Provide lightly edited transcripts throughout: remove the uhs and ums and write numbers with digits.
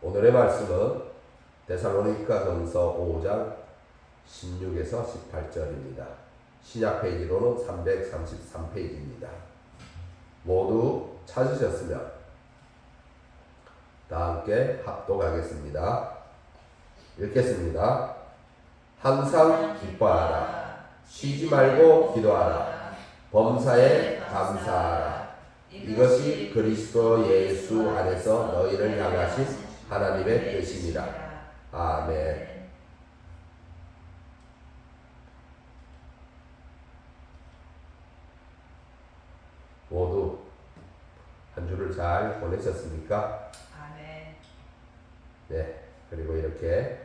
오늘의 말씀은 데살로니가전서 5장 16에서 18절입니다. 신약 페이지로는 333페이지입니다. 모두 찾으셨으면 다 함께 합독하겠습니다. 읽겠습니다. 항상 기뻐하라. 쉬지 말고 기도하라. 범사에 감사하라. 이것이 그리스도 예수 안에서 너희를 향하신 하나님의 뜻이니라. 아멘. 모두 한 주를 잘 보내셨습니까? 아멘. 네. 그리고 이렇게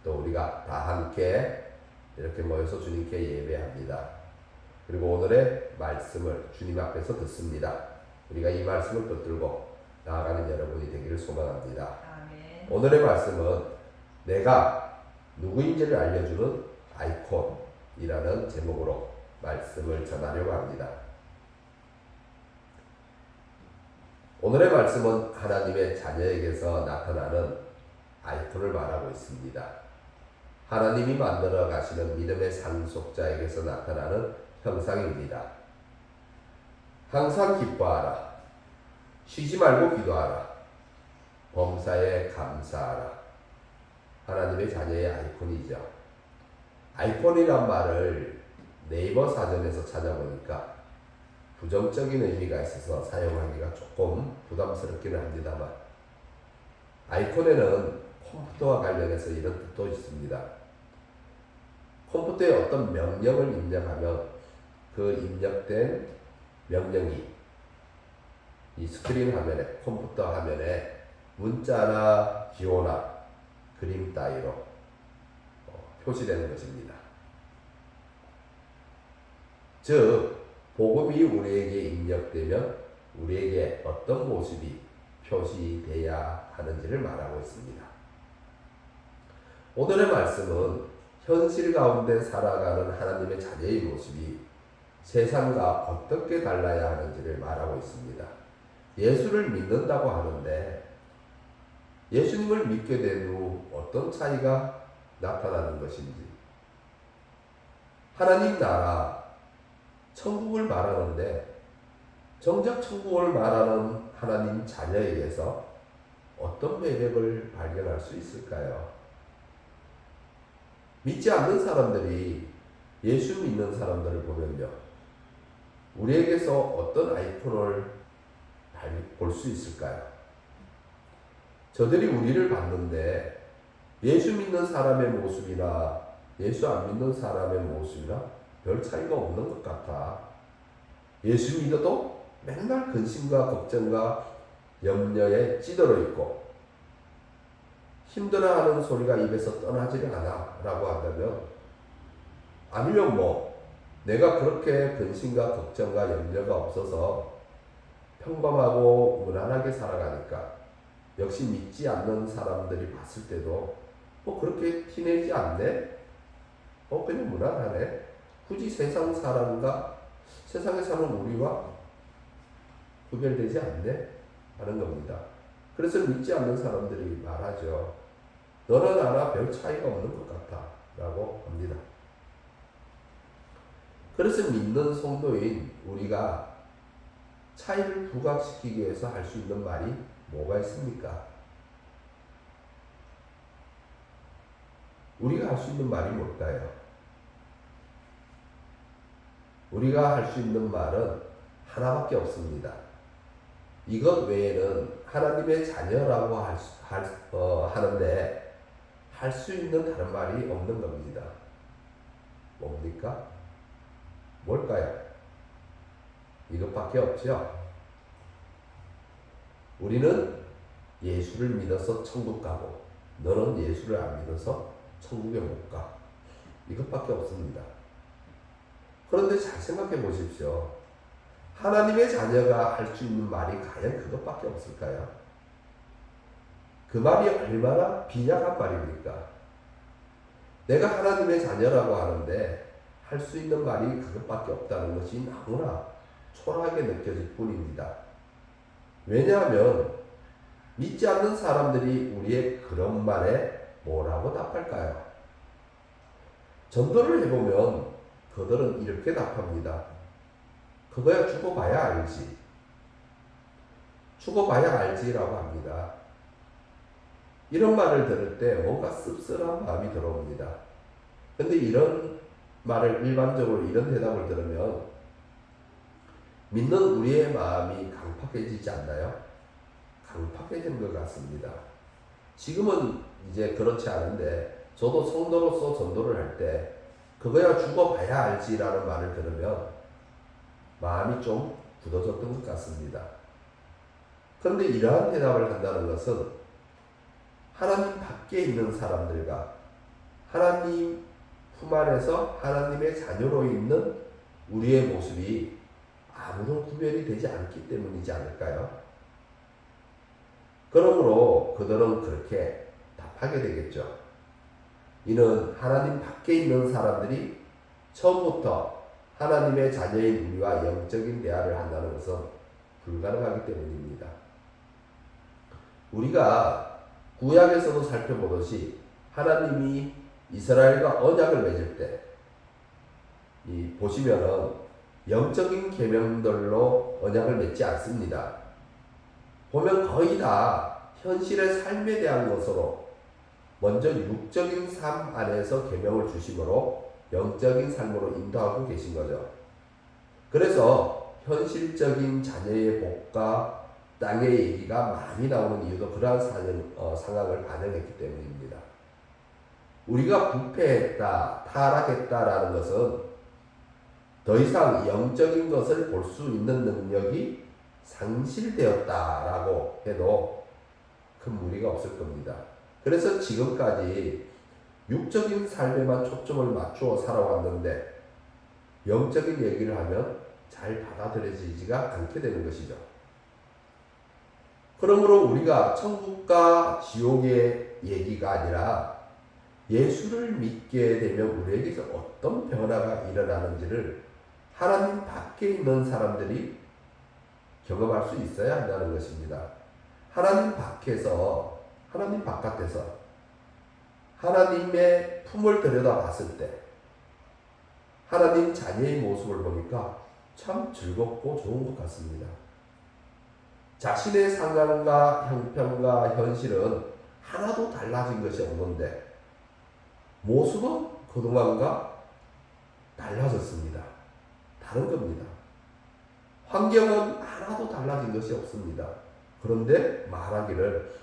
또 우리가 다 함께 이렇게 모여서 주님께 예배합니다. 그리고 오늘의 말씀을 주님 앞에서 듣습니다. 우리가 이 말씀을 붙들고 나아가는 여러분이 되기를 소망합니다. 아멘. 오늘의 말씀은 내가 누구인지를 알려주는 아이콘이라는 제목으로 말씀을 전하려고 합니다. 오늘의 말씀은 하나님의 자녀에게서 나타나는 아이콘을 말하고 있습니다. 하나님이 만들어 가시는 믿음의 상속자에게서 나타나는 형상입니다. 항상 기뻐하라. 쉬지 말고 기도하라. 범사에 감사하라. 하나님의 자녀의 아이콘이죠. 아이콘이란 말을 네이버 사전에서 찾아보니까 부정적인 의미가 있어서 사용하기가 조금 부담스럽기는 합니다만, 아이콘에는 컴퓨터와 관련해서 이런 뜻도 있습니다. 컴퓨터에 어떤 명령을 입력하면 그 입력된 명령이 이 스크린 화면에, 컴퓨터 화면에 문자나 기호나 그림 따위로 표시되는 것입니다. 즉, 복음이 우리에게 입력되면 우리에게 어떤 모습이 표시돼야 하는지를 말하고 있습니다. 오늘의 말씀은 현실 가운데 살아가는 하나님의 자녀의 모습이 세상과 어떻게 달라야 하는지를 말하고 있습니다. 예수를 믿는다고 하는데 예수님을 믿게 된 후 어떤 차이가 나타나는 것인지, 하나님 나라, 천국을 말하는데 정작 천국을 말하는 하나님 자녀에게서 어떤 매력을 발견할 수 있을까요? 믿지 않는 사람들이 예수 믿는 사람들을 보면요, 우리에게서 어떤 아이콘을 볼 수 있을까요? 저들이 우리를 봤는데 예수 믿는 사람의 모습이나 예수 안 믿는 사람의 모습이나 별 차이가 없는 것 같아. 예수 믿어도 맨날 근심과 걱정과 염려에 찌들어 있고 힘들어하는 소리가 입에서 떠나지를 않아 라고 한다면, 아니면 내가 그렇게 근심과 걱정과 염려가 없어서 평범하고 무난하게 살아가니까 역시 믿지 않는 사람들이 봤을 때도 그렇게 티내지 않네? 그냥 무난하네? 굳이 세상 사람과 세상에 사는 우리와 구별되지 않네? 하는 겁니다. 그래서 믿지 않는 사람들이 말하죠. 너나 나나 별 차이가 없는 것 같아 라고 합니다. 그래서 믿는 성도인 우리가 차이를 부각시키기 위해서 할 수 있는 말이 뭐가 있습니까? 우리가 할 수 있는 말이 뭘까요? 우리가 할 수 있는 말은 하나밖에 없습니다. 이것 외에는 하나님의 자녀라고 하는데 할 수 있는 다른 말이 없는 겁니다. 뭡니까? 뭘까요? 이것밖에 없죠. 우리는 예수를 믿어서 천국 가고 너는 예수를 안 믿어서 천국에 못 가. 이것밖에 없습니다. 그런데 잘 생각해 보십시오. 하나님의 자녀가 할 수 있는 말이 과연 그것밖에 없을까요? 그 말이 얼마나 빈약한 말입니까? 내가 하나님의 자녀라고 하는데 할 수 있는 말이 그것밖에 없다는 것이 너무나 초라하게 느껴질 뿐입니다. 왜냐하면 믿지 않는 사람들이 우리의 그런 말에 뭐라고 답할까요? 전도를 해보면 그들은 이렇게 답합니다. 그거야 죽어봐야 알지. 죽어봐야 알지라고 합니다. 이런 말을 들을 때 뭔가 씁쓸한 마음이 들어옵니다. 근데 이런 말을 일반적으로 이런 대답을 들으면 믿는 우리의 마음이 강팍해지지 않나요? 강팍해지는 것 같습니다. 지금은 이제 그렇지 않은데 저도 성도로서 전도를 할 때 그거야 죽어봐야 알지라는 말을 들으면 마음이 좀 굳어졌던 것 같습니다. 그런데 이러한 대답을 한다는 것은 하나님 밖에 있는 사람들과 하나님 품 안에서 하나님의 자녀로 있는 우리의 모습이 아무런 구별이 되지 않기 때문이지 않을까요? 그러므로 그들은 그렇게 답하게 되겠죠. 이는 하나님 밖에 있는 사람들이 처음부터 하나님의 자녀인 우리와 영적인 대화를 한다는 것은 불가능하기 때문입니다. 우리가 구약에서도 살펴보듯이 하나님이 이스라엘과 언약을 맺을 때 보시면은 영적인 계명들로 언약을 맺지 않습니다. 보면 거의 다 현실의 삶에 대한 것으로 먼저 육적인 삶 안에서 계명을 주심으로 영적인 삶으로 인도하고 계신 거죠. 그래서 현실적인 자녀의 복과 땅의 얘기가 많이 나오는 이유도 그러한 상황을 반영했기 때문입니다. 우리가 부패했다, 타락했다라는 것은 더 이상 영적인 것을 볼 수 있는 능력이 상실되었다라고 해도 큰 무리가 없을 겁니다. 그래서 지금까지 육적인 삶에만 초점을 맞추어 살아왔는데 영적인 얘기를 하면 잘 받아들여지지가 않게 되는 것이죠. 그러므로 우리가 천국과 지옥의 얘기가 아니라 예수를 믿게 되면 우리에게서 어떤 변화가 일어나는지를 하나님 밖에 있는 사람들이 경험할 수 있어야 한다는 것입니다. 하나님 밖에서, 하나님 바깥에서 하나님의 품을 들여다 봤을 때 하나님 자녀의 모습을 보니까 참 즐겁고 좋은 것 같습니다. 자신의 상황과 형편과 현실은 하나도 달라진 것이 없는데 모습은 그동안과 달라졌습니다. 다른 겁니다. 환경은 하나도 달라진 것이 없습니다. 그런데 말하기를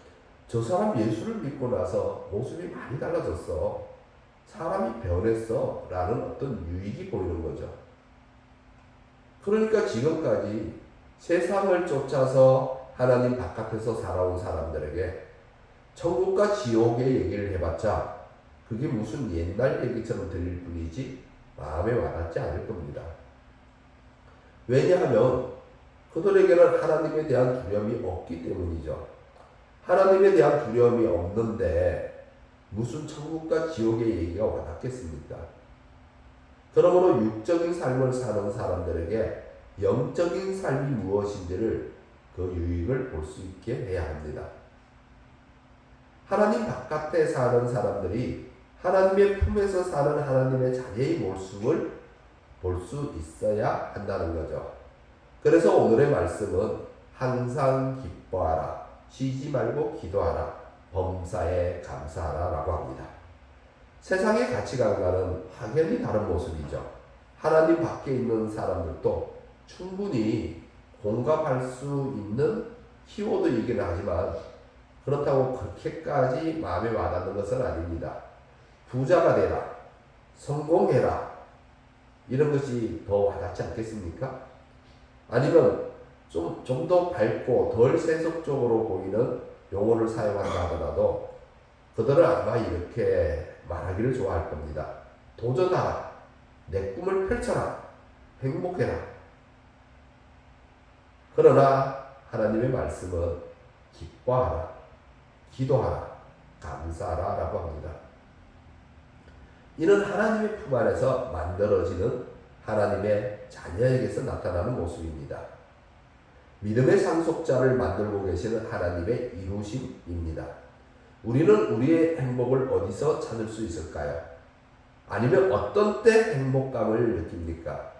저 사람 예수를 믿고 나서 모습이 많이 달라졌어. 사람이 변했어. 라는 어떤 유익이 보이는 거죠. 그러니까 지금까지 세상을 쫓아서 하나님 바깥에서 살아온 사람들에게 천국과 지옥의 얘기를 해봤자 그게 무슨 옛날 얘기처럼 들릴 뿐이지 마음에 와닿지 않을 겁니다. 왜냐하면 그들에게는 하나님에 대한 두려움이 없기 때문이죠. 하나님에 대한 두려움이 없는데 무슨 천국과 지옥의 얘기가 와닿겠습니까? 그러므로 육적인 삶을 사는 사람들에게 영적인 삶이 무엇인지를 그 유익을 볼 수 있게 해야 합니다. 하나님 바깥에 사는 사람들이 하나님의 품에서 사는 하나님의 자녀의 모습을 볼 수 있어야 한다는 거죠. 그래서 오늘의 말씀은 항상 기뻐하라, 쉬지 말고 기도하라, 범사에 감사하라 라고 합니다. 세상의 가치관과는 확연히 다른 모습이죠. 하나님 밖에 있는 사람들도 충분히 공감할 수 있는 키워드이긴 하지만 그렇다고 그렇게까지 마음에 와닿는 것은 아닙니다. 부자가 되라, 성공해라 이런 것이 더 와닿지 않겠습니까? 아니면 좀 더 밝고 덜 세속적으로 보이는 용어를 사용한다 하더라도 그들은 아마 이렇게 말하기를 좋아할 겁니다. 도전하라, 내 꿈을 펼쳐라, 행복해라. 그러나 하나님의 말씀은 기뻐하라, 기도하라, 감사하라 라고 합니다. 이는 하나님의 품 안에서 만들어지는 하나님의 자녀에게서 나타나는 모습입니다. 믿음의 상속자를 만들고 계시는 하나님의 이루심입니다. 우리는 우리의 행복을 어디서 찾을 수 있을까요? 아니면 어떤 때 행복감을 느낍니까?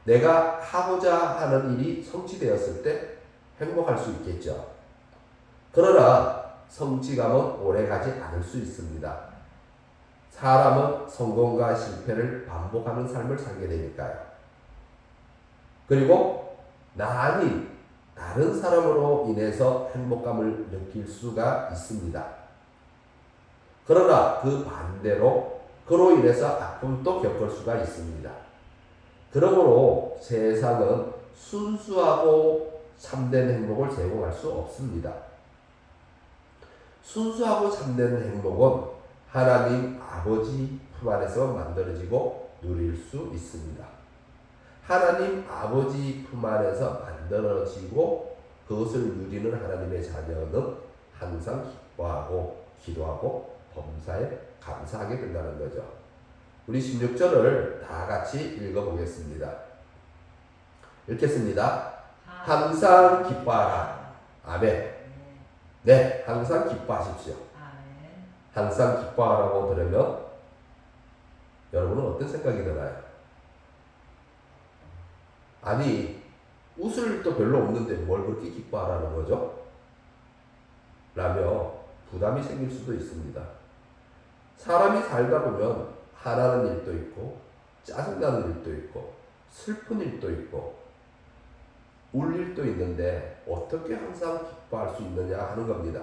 내가 하고자 하는 일이 성취되었을 때 행복할 수 있겠죠. 그러나 성취감은 오래가지 않을 수 있습니다. 사람은 성공과 실패를 반복하는 삶을 살게 되니까요. 그리고 나 아닌 다른 사람으로 인해서 행복감을 느낄 수가 있습니다. 그러나 그 반대로 그로 인해서 아픔도 겪을 수가 있습니다. 그러므로 세상은 순수하고 참된 행복을 제공할 수 없습니다. 순수하고 참된 행복은 하나님 아버지 품 안에서 만들어지고 누릴 수 있습니다. 하나님 아버지 품 안에서 만들어지고 그것을 누리는 하나님의 자녀는 항상 기뻐하고 기도하고 범사에 감사하게 된다는 거죠. 우리 16절을 다 같이 읽어보겠습니다. 읽겠습니다. 항상 기뻐하라. 아멘. 네, 항상 기뻐하십시오. 항상 기뻐하라고 들으면 여러분은 어떤 생각이 드나요? 아니, 웃을 일도 별로 없는데 뭘 그렇게 기뻐하라는 거죠? 라며 부담이 생길 수도 있습니다. 사람이 살다 보면 화나는 일도 있고 짜증나는 일도 있고 슬픈 일도 있고 울 일도 있는데 어떻게 항상 기뻐할 수 있느냐 하는 겁니다.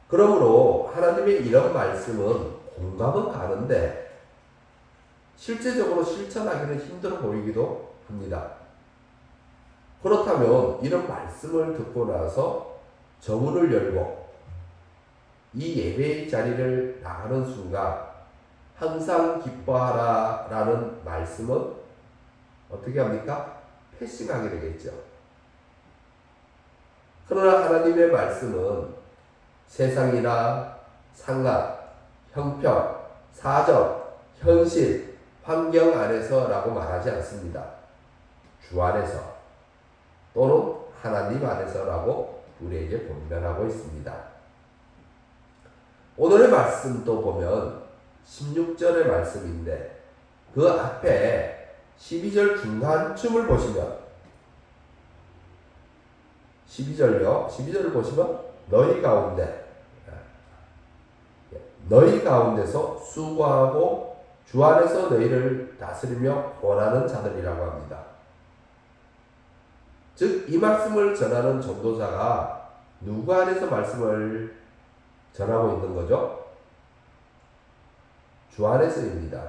그러므로 하나님의 이런 말씀은 공감은 가는데 실제적으로 실천하기는 힘들어 보이기도 합니다. 그렇다면 이런 말씀을 듣고 나서 정문을 열고 이 예배의 자리를 나가는 순간 항상 기뻐하라 라는 말씀은 어떻게 합니까? 패싱하게 되겠죠. 그러나 하나님의 말씀은 세상이나 상황, 형편, 사정, 현실, 환경 안에서라고 말하지 않습니다. 주 안에서 또는 하나님 안에서라고 우리에게 권면하고 있습니다. 오늘의 말씀도 보면 16절의 말씀인데 그 앞에 12절 중간쯤을 보시면 12절을 보시면 너희 가운데서 수고하고 주 안에서 너희를 다스리며 권하는 자들이라고 합니다. 즉 이 말씀을 전하는 전도자가 누구 안에서 말씀을 전하고 있는 거죠? 주 안에서입니다.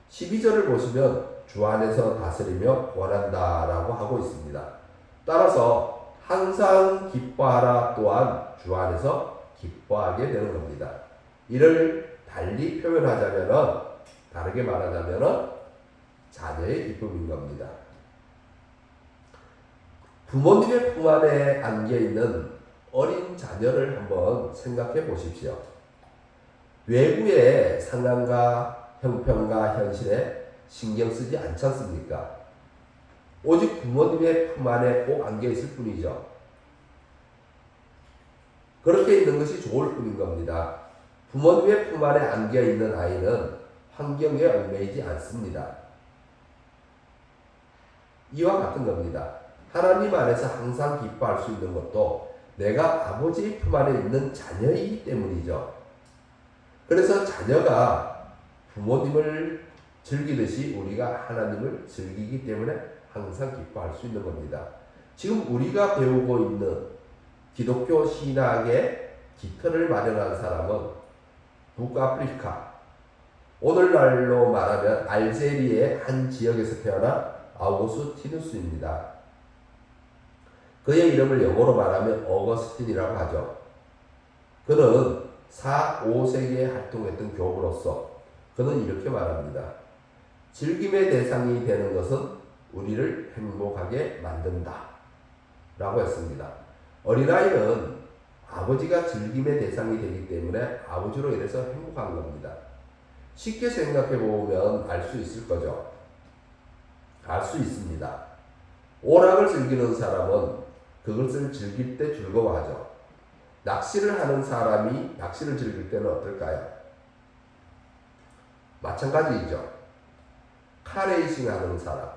12절을 보시면 주 안에서 다스리며 권한다 라고 하고 있습니다. 따라서 항상 기뻐하라 또한 주 안에서 기뻐하게 되는 겁니다. 이를 달리 다르게 말하자면 자녀의 기쁨인 겁니다. 부모님의 품 안에 안겨있는 어린 자녀를 한번 생각해 보십시오. 외부의 상황과 형편과 현실에 신경 쓰지 않지 않습니까? 오직 부모님의 품 안에 꼭 안겨 있을 뿐이죠. 그렇게 있는 것이 좋을 뿐인 겁니다. 부모님의 품 안에 안겨 있는 아이는 환경에 얽매이지 않습니다. 이와 같은 겁니다. 하나님 안에서 항상 기뻐할 수 있는 것도 내가 아버지의 품 안에 있는 자녀이기 때문이죠. 그래서 자녀가 부모님을 즐기듯이 우리가 하나님을 즐기기 때문에 항상 기뻐할 수 있는 겁니다. 지금 우리가 배우고 있는 기독교 신학의 기틀을 마련한 사람은 북아프리카, 오늘날로 말하면 알제리의 한 지역에서 태어난 아우구스티누스입니다. 그의 이름을 영어로 말하면 어거스틴이라고 하죠. 그는 4, 5세기에 활동했던 교부로서 그는 이렇게 말합니다. 즐김의 대상이 되는 것은 우리를 행복하게 만든다 라고 했습니다. 어린아이는 아버지가 즐김의 대상이 되기 때문에 아버지로 인해서 행복한 겁니다. 쉽게 생각해 보면 알 수 있을 거죠. 알 수 있습니다. 오락을 즐기는 사람은 그것을 즐길 때 즐거워하죠. 낚시를 하는 사람이 낚시를 즐길 때는 어떨까요? 마찬가지이죠. 카레이싱 하는 사람,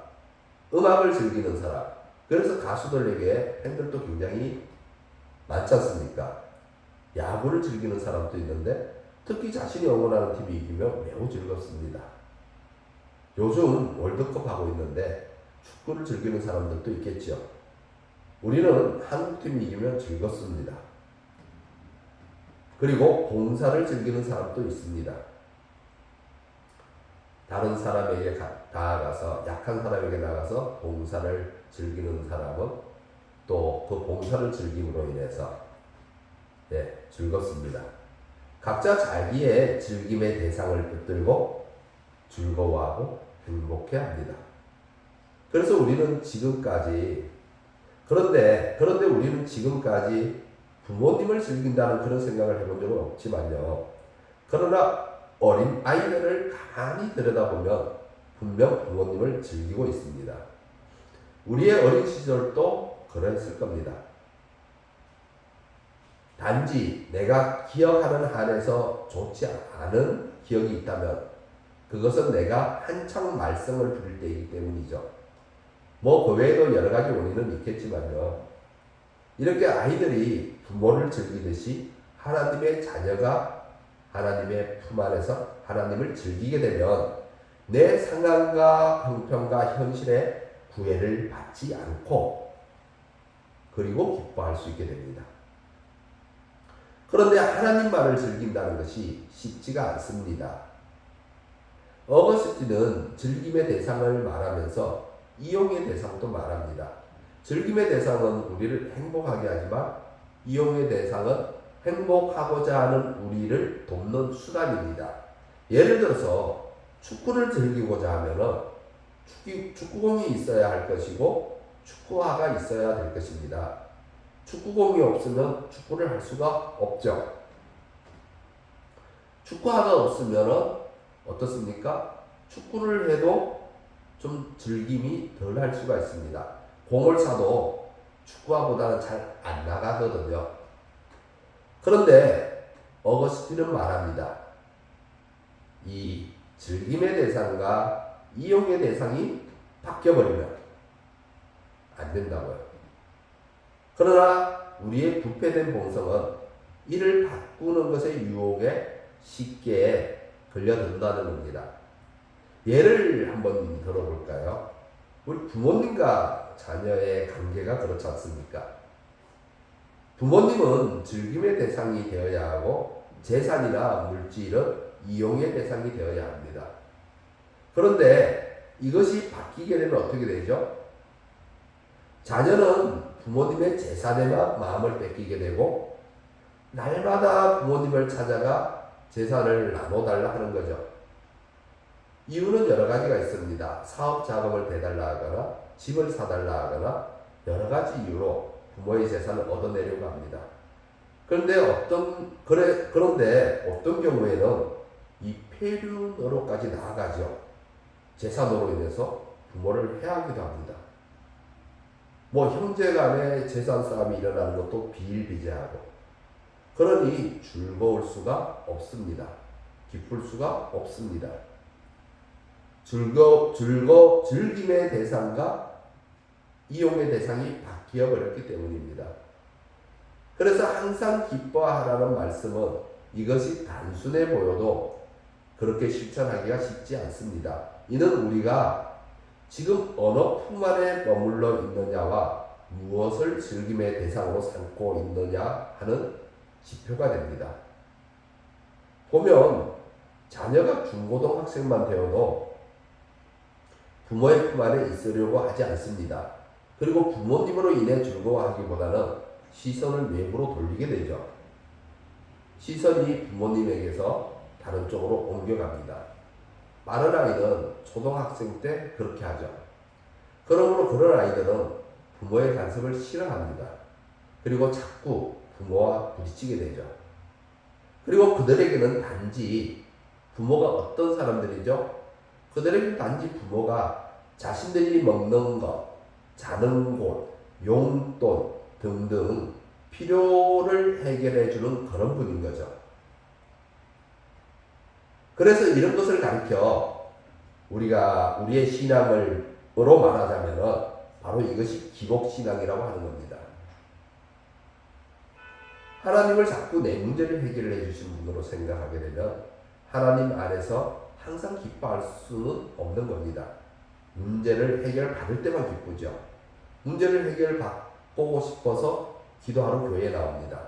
음악을 즐기는 사람, 그래서 가수들에게 팬들도 굉장히 많지 않습니까? 야구를 즐기는 사람도 있는데 특히 자신이 응원하는 팀이 이기면 매우 즐겁습니다. 요즘 월드컵 하고 있는데 축구를 즐기는 사람들도 있겠죠. 우리는 한국팀이 이기면 즐겁습니다. 그리고 봉사를 즐기는 사람도 있습니다. 다른 사람에게 나아가서, 약한 사람에게 나가서 봉사를 즐기는 사람은 또 그 봉사를 즐김으로 인해서 즐겁습니다. 각자 자기의 즐김의 대상을 붙들고 즐거워하고 행복해합니다. 그래서 우리는 지금까지 그런데 우리는 지금까지 부모님을 즐긴다는 그런 생각을 해본 적은 없지만요. 그러나 어린 아이들을 가만히 들여다보면 분명 부모님을 즐기고 있습니다. 우리의 어린 시절도 그랬을 겁니다. 단지 내가 기억하는 한에서 좋지 않은 기억이 있다면 그것은 내가 한창 말썽을 부릴 때이기 때문이죠. 그 외에도 여러 가지 원인은 있겠지만요. 이렇게 아이들이 부모를 즐기듯이 하나님의 자녀가 하나님의 품 안에서 하나님을 즐기게 되면 내 상황과 형편과 현실에 구애를 받지 않고 그리고 기뻐할 수 있게 됩니다. 그런데 하나님만을 즐긴다는 것이 쉽지가 않습니다. 어거스틴은 즐김의 대상을 말하면서 이용의 대상도 말합니다. 즐김의 대상은 우리를 행복하게 하지만 이용의 대상은 행복하고자 하는 우리를 돕는 수단입니다. 예를 들어서 축구를 즐기고자 하면은 축구공이 있어야 할 것이고 축구화가 있어야 될 것입니다. 축구공이 없으면 축구를 할 수가 없죠. 축구화가 없으면은 어떻습니까? 축구를 해도 좀 즐김이 덜 할 수가 있습니다. 공을 사도 축구화보다는 잘 안 나가거든요. 그런데 어거스틴은 말합니다. 이 즐김의 대상과 이용의 대상이 바뀌어버리면 안 된다고요. 그러나 우리의 부패된 본성은 이를 바꾸는 것의 유혹에 쉽게 걸려든다는 겁니다. 예를 한번 들어볼까요? 우리 부모님과 자녀의 관계가 그렇지 않습니까? 부모님은 즐김의 대상이 되어야 하고 재산이나 물질은 이용의 대상이 되어야 합니다. 그런데 이것이 바뀌게 되면 어떻게 되죠? 자녀는 부모님의 재산에만 마음을 뺏기게 되고 날마다 부모님을 찾아가 재산을 나눠달라 하는 거죠. 이유는 여러 가지가 있습니다. 사업 자금을 대달라 하거나 집을 사달라 하거나 여러 가지 이유로 부모의 재산을 얻어내려고 합니다. 그런데 어떤 경우에는 이 폐륜으로까지 나아가죠. 재산으로 인해서 부모를 해하기도 합니다. 형제 간의 재산 싸움이 일어나는 것도 비일비재하고 그러니 즐거울 수가 없습니다. 기쁠 수가 없습니다. 즐김의 대상과 이용의 대상이 바뀌어 버렸기 때문입니다. 그래서 항상 기뻐하라는 말씀은 이것이 단순해 보여도 그렇게 실천하기가 쉽지 않습니다. 이는 우리가 지금 어느 품 안에 머물러 있느냐와 무엇을 즐김의 대상으로 삼고 있느냐 하는 지표가 됩니다. 보면 자녀가 중고등학생만 되어도 부모의 품 안에 있으려고 하지 않습니다. 그리고 부모님으로 인해 즐거워하기보다는 시선을 외부로 돌리게 되죠. 시선이 부모님에게서 다른 쪽으로 옮겨갑니다. 많은 아이는 초등학생 때 그렇게 하죠. 그러므로 그런 아이들은 부모의 간섭을 싫어합니다. 그리고 자꾸 부모와 부딪히게 되죠. 그리고 그들에게는 단지 부모가 어떤 사람들이죠? 그들에게는 단지 부모가 자신들이 먹는 것, 자는 곳, 용돈 등등 필요를 해결해 주는 그런 분인 거죠. 그래서 이런 것을 가르쳐 우리가 우리의 신앙으로 말하자면은 바로 이것이 기복신앙이라고 하는 겁니다. 하나님을 자꾸 내 문제를 해결해 주신 분으로 생각하게 되면 하나님 안에서 항상 기뻐할 수는 없는 겁니다. 문제를 해결받을 때만 기쁘죠. 문제를 해결받고 싶어서 기도하러 교회에 나옵니다.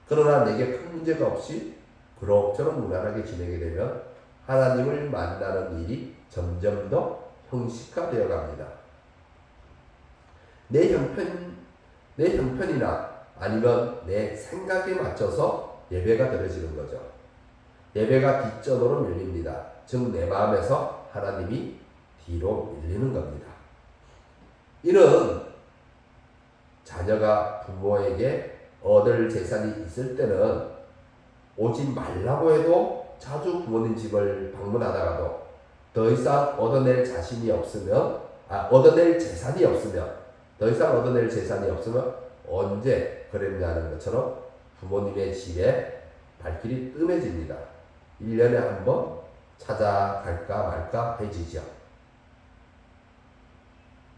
그러나 내게 큰 문제가 없이 그럭저럭 무난하게 지내게 되면 하나님을 만나는 일이 점점 더 형식화되어 갑니다. 내 형편이나 아니면 내 생각에 맞춰서 예배가 드려지는 거죠. 예배가 뒷전으로 밀립니다. 즉 내 마음에서 하나님이 뒤로 밀리는 겁니다. 이는 자녀가 부모에게 얻을 재산이 있을 때는 오지 말라고 해도 자주 부모님 집을 방문하다가도 더 이상 얻어낼 재산이 없으면 더 이상 얻어낼 재산이 없으면 언제 그랬냐는 것처럼 부모님의 집에 발길이 뜸해집니다. 1년에 한 번 찾아갈까 말까 해지죠.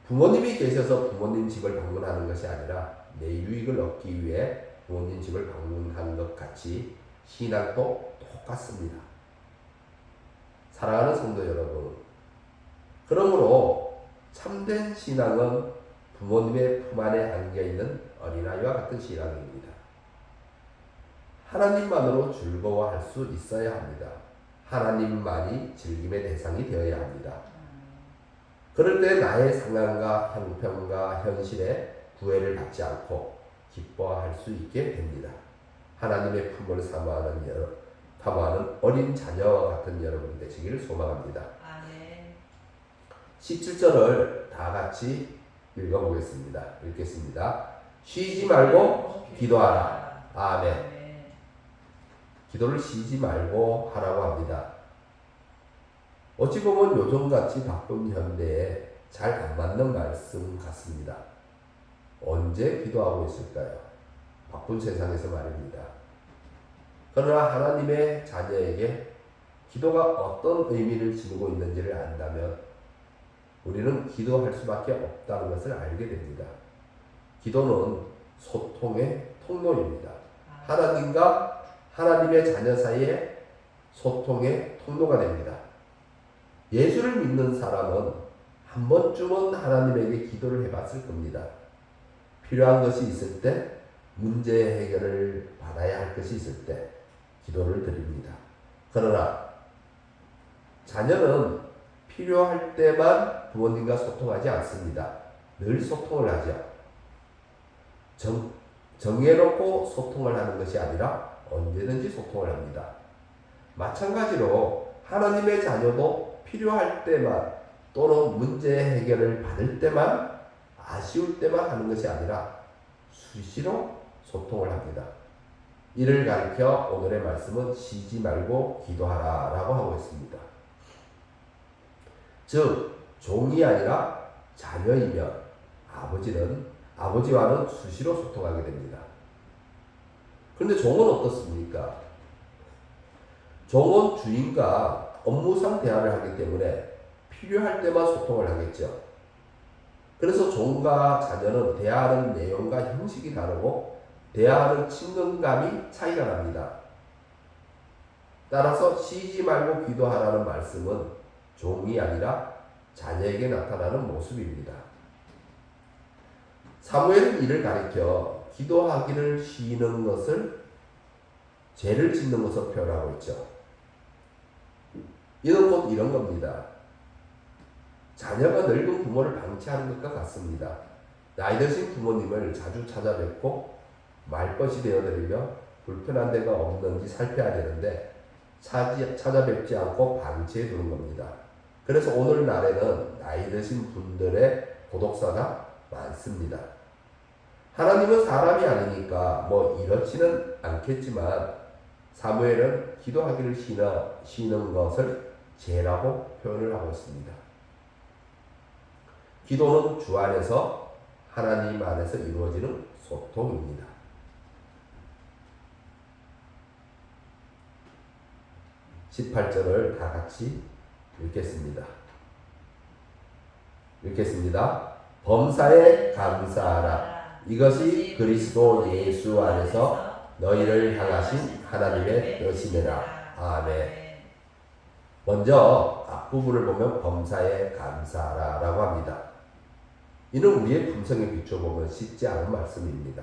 부모님이 계셔서 부모님 집을 방문하는 것이 아니라 내 유익을 얻기 위해 부모님 집을 방문하는 것 같이 신앙도 똑같습니다. 사랑하는 성도 여러분, 그러므로 참된 신앙은 부모님의 품 안에 안겨있는 어린아이와 같은 신앙입니다. 하나님만으로 즐거워할 수 있어야 합니다. 하나님만이 즐김의 대상이 되어야 합니다. 그럴 때 나의 상황과 형편과 현실에 구애를 받지 않고 기뻐할 수 있게 됩니다. 하나님의 품을 사모하는 어린 자녀와 같은 여러분 되시기를 소망합니다. 아멘. 17절을 다 같이 읽어보겠습니다. 읽겠습니다. 쉬지 말고 기도하라. 아멘. 기도를 쉬지 말고 하라고 합니다. 어찌 보면 요즘같이 바쁜 현대에 잘 안 맞는 말씀 같습니다. 언제 기도하고 있을까요? 바쁜 세상에서 말입니다. 그러나 하나님의 자녀에게 기도가 어떤 의미를 지니고 있는지를 안다면 우리는 기도할 수밖에 없다는 것을 알게 됩니다. 기도는 소통의 통로입니다. 하나님과 하나님의 자녀 사이에 소통의 통로가 됩니다. 예수를 믿는 사람은 한 번쯤은 하나님에게 기도를 해봤을 겁니다. 필요한 것이 있을 때, 문제 해결을 받아야 할 것이 있을 때 기도를 드립니다. 그러나 자녀는 필요할 때만 부모님과 소통하지 않습니다. 늘 소통을 하죠. 정해놓고 소통을 하는 것이 아니라 언제든지 소통을 합니다. 마찬가지로 하나님의 자녀도 필요할 때만 또는 문제 해결을 받을 때만 아쉬울 때만 하는 것이 아니라 수시로 소통을 합니다. 이를 가리켜 오늘의 말씀은 쉬지 말고 기도하라 라고 하고 있습니다. 즉 종이 아니라 자녀이면 아버지와는 수시로 소통하게 됩니다. 그런데 종은 어떻습니까? 종은 주인과 업무상 대화를 하기 때문에 필요할 때만 소통을 하겠죠. 그래서 종과 자녀는 대화하는 내용과 형식이 다르고 대화하는 친근감이 차이가 납니다. 따라서 쉬지 말고 기도하라는 말씀은 종이 아니라 자녀에게 나타나는 모습입니다. 사무엘은 이를 가리켜 기도하기를 쉬는 것을 죄를 짓는 것으로 표현하고 있죠. 이는 곧 이런 겁니다. 자녀가 늙은 부모를 방치하는 것과 같습니다. 나이 드신 부모님을 자주 찾아뵙고 말벗이 되어드리며 불편한 데가 없는지 살펴야 되는데 찾아뵙지 않고 방치해 두는 겁니다. 그래서 오늘날에는 나이 드신 분들의 고독사가 많습니다. 하나님은 사람이 아니니까 이렇지는 않겠지만 사무엘은 기도하기를 쉬는 것을 죄라고 표현을 하고 있습니다. 기도는 주 안에서 하나님 안에서 이루어지는 소통입니다. 18절을 다 같이 읽겠습니다. 범사에 감사하라. 이것이 그리스도 예수 안에서 너희를 향하신 하나님의 뜻이니라. 아멘. 먼저 앞부분을 보면 범사에 감사하라 라고 합니다. 이는 우리의 품성에 비춰보면 쉽지 않은 말씀입니다.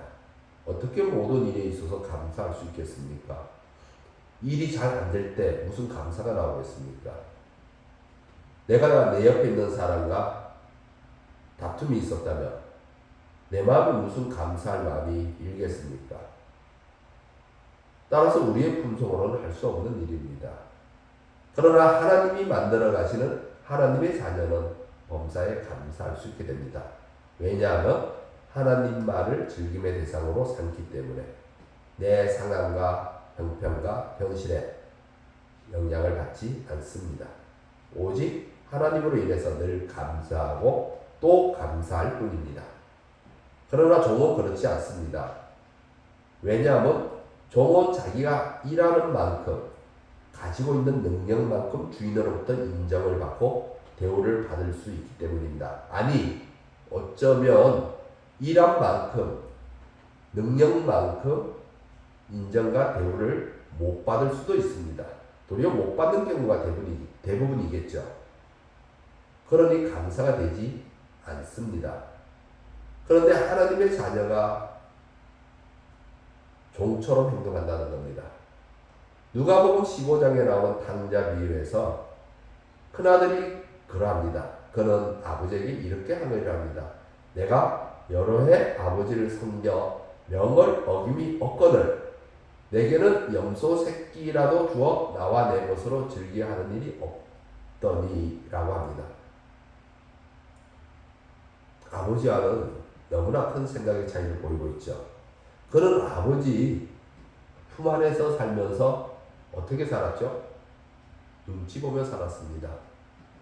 어떻게 모든 일에 있어서 감사할 수 있겠습니까? 일이 잘 안 될 때 무슨 감사가 나오겠습니까? 내가 내 옆에 있는 사람과 다툼이 있었다면 내 마음에 무슨 감사할 마음이 일겠습니까? 따라서 우리의 품성으로는 할 수 없는 일입니다. 그러나 하나님이 만들어 가시는 하나님의 자녀는 범사에 감사할 수 있게 됩니다. 왜냐하면 하나님 말을 즐김의 대상으로 삼기 때문에 내 상황과 형편과 현실에 영향을 받지 않습니다. 오직 하나님으로 인해서 늘 감사하고 또 감사할 뿐입니다. 그러나 종은 그렇지 않습니다. 왜냐하면 종은 자기가 일하는 만큼 가지고 있는 능력만큼 주인으로부터 인정을 받고 대우를 받을 수 있기 때문입니다. 아니, 어쩌면 일한 만큼 능력만큼 인정과 대우를 못 받을 수도 있습니다. 도리어 못 받는 경우가 대부분이겠죠. 그러니 감사가 되지 않습니다. 그런데 하나님의 자녀가 종처럼 행동한다는 겁니다. 누가복음 15장에 나오는 탕자 비유에서 큰아들이 그러합니다. 그는 아버지에게 이렇게 하느니라 합니다. 내가 여러 해 아버지를 섬겨 명을 어김이 없거늘 내게는 염소 새끼라도 주어 나와 내 것으로 즐겨 하는 일이 없더니 라고 합니다. 아버지와는 너무나 큰 생각의 차이를 보이고 있죠. 그는 아버지 품 안에서 살면서 어떻게 살았죠? 눈치 보며 살았습니다.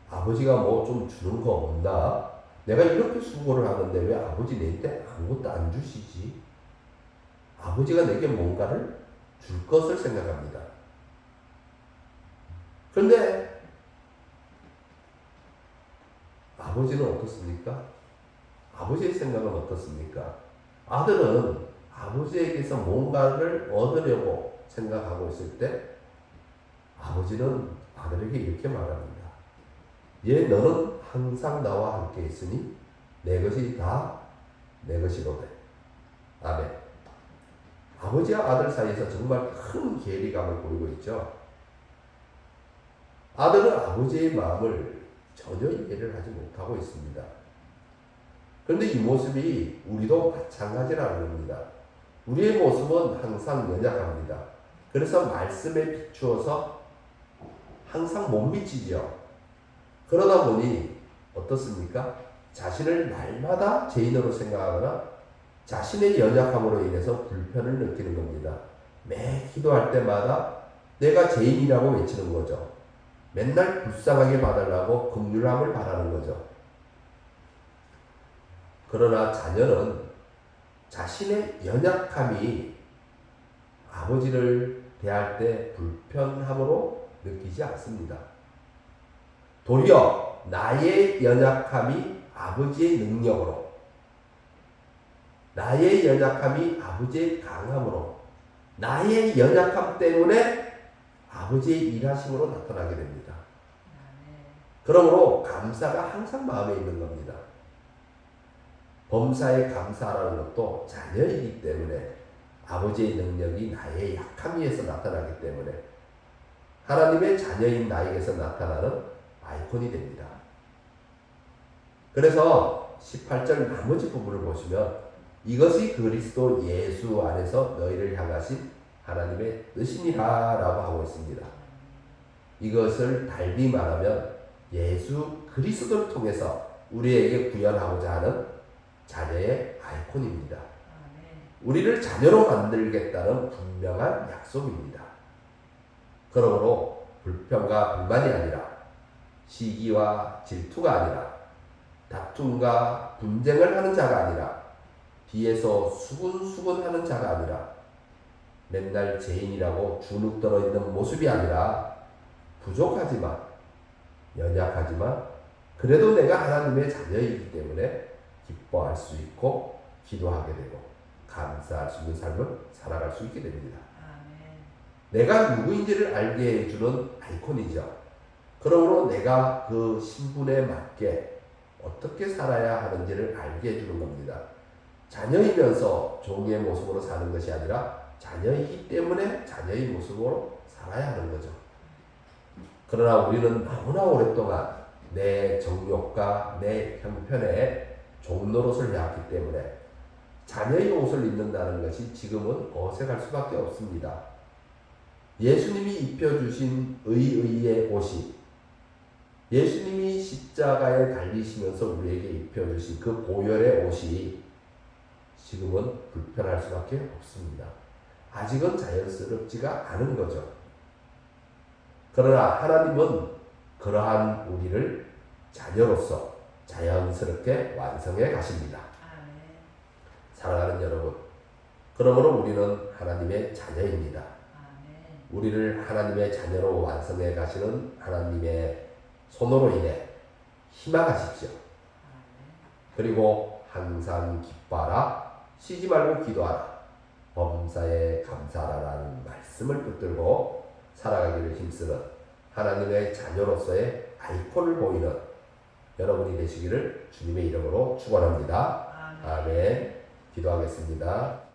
아버지가 뭐 좀 주는 거 없나? 내가 이렇게 수고를 하는데 왜 아버지 내한테 아무것도 안 주시지? 아버지가 내게 뭔가를 줄 것을 생각합니다. 그런데 아버지는 어떻습니까? 아버지의 생각은 어떻습니까? 아들은 아버지에게서 뭔가를 얻으려고 생각하고 있을 때 아버지는 아들에게 이렇게 말합니다. 얘 너는 항상 나와 함께 있으니 내 것이 다 내 것이로되. 아멘. 아버지와 아들 사이에서 정말 큰 괴리감을 보이고 있죠. 아들은 아버지의 마음을 전혀 이해를 하지 못하고 있습니다. 그런데 이 모습이 우리도 마찬가지라는 겁니다. 우리의 모습은 항상 연약합니다. 그래서 말씀에 비추어서 항상 못 미치죠. 그러다 보니 어떻습니까? 자신을 날마다 죄인으로 생각하거나 자신의 연약함으로 인해서 불편을 느끼는 겁니다. 매 기도할 때마다 내가 죄인이라고 외치는 거죠. 맨날 불쌍하게 봐달라고 긍휼함을 바라는 거죠. 그러나 자녀는 자신의 연약함이 아버지를 대할 때 불편함으로 느끼지 않습니다. 도리어 나의 연약함이 아버지의 능력으로, 나의 연약함이 아버지의 강함으로, 나의 연약함 때문에 아버지의 일하심으로 나타나게 됩니다. 그러므로 감사가 항상 마음에 있는 겁니다. 범사에 감사라는 것도 자녀이기 때문에 아버지의 능력이 나의 약함 위에서 나타나기 때문에 하나님의 자녀인 나에게서 나타나는 아이콘이 됩니다. 그래서 18절 나머지 부분을 보시면 이것이 그리스도 예수 안에서 너희를 향하신 하나님의 뜻이니라 라고 하고 있습니다. 이것을 달리 말하면 예수 그리스도를 통해서 우리에게 구현하고자 하는 자녀의 아이콘입니다. 우리를 자녀로 만들겠다는 분명한 약속입니다. 그러므로 불평과 불만이 아니라 시기와 질투가 아니라 다툼과 분쟁을 하는 자가 아니라 뒤에서 수군수군 하는 자가 아니라 맨날 죄인이라고 주눅 들어 있는 모습이 아니라 부족하지만 연약하지만 그래도 내가 하나님의 자녀이기 때문에 기뻐할 수 있고 기도하게 되고 감사할 수 있는 삶을 살아갈 수 있게 됩니다. 내가 누구인지를 알게 해주는 아이콘이죠. 그러므로 내가 그 신분에 맞게 어떻게 살아야 하는지를 알게 해주는 겁니다. 자녀이면서 종의 모습으로 사는 것이 아니라 자녀이기 때문에 자녀의 모습으로 살아야 하는 거죠. 그러나 우리는 너무나 오랫동안 내 정욕과 내 형편에 종 노릇을 해왔기 때문에 자녀의 옷을 입는다는 것이 지금은 어색할 수밖에 없습니다. 예수님이 입혀주신 의의 옷이 예수님이 십자가에 달리시면서 우리에게 입혀주신 그 보혈의 옷이 지금은 불편할 수밖에 없습니다. 아직은 자연스럽지가 않은 거죠. 그러나 하나님은 그러한 우리를 자녀로서 자연스럽게 완성해 가십니다. 사랑하는 여러분, 그러므로 우리는 하나님의 자녀입니다. 우리를 하나님의 자녀로 완성해 가시는 하나님의 손으로 인해 희망하십시오. 그리고 항상 기뻐하라, 쉬지 말고 기도하라, 범사에 감사하라는 말씀을 붙들고 살아가기를 힘쓰는 하나님의 자녀로서의 아이콘을 보이는 여러분이 되시기를 주님의 이름으로 축원합니다. 아멘. 기도하겠습니다.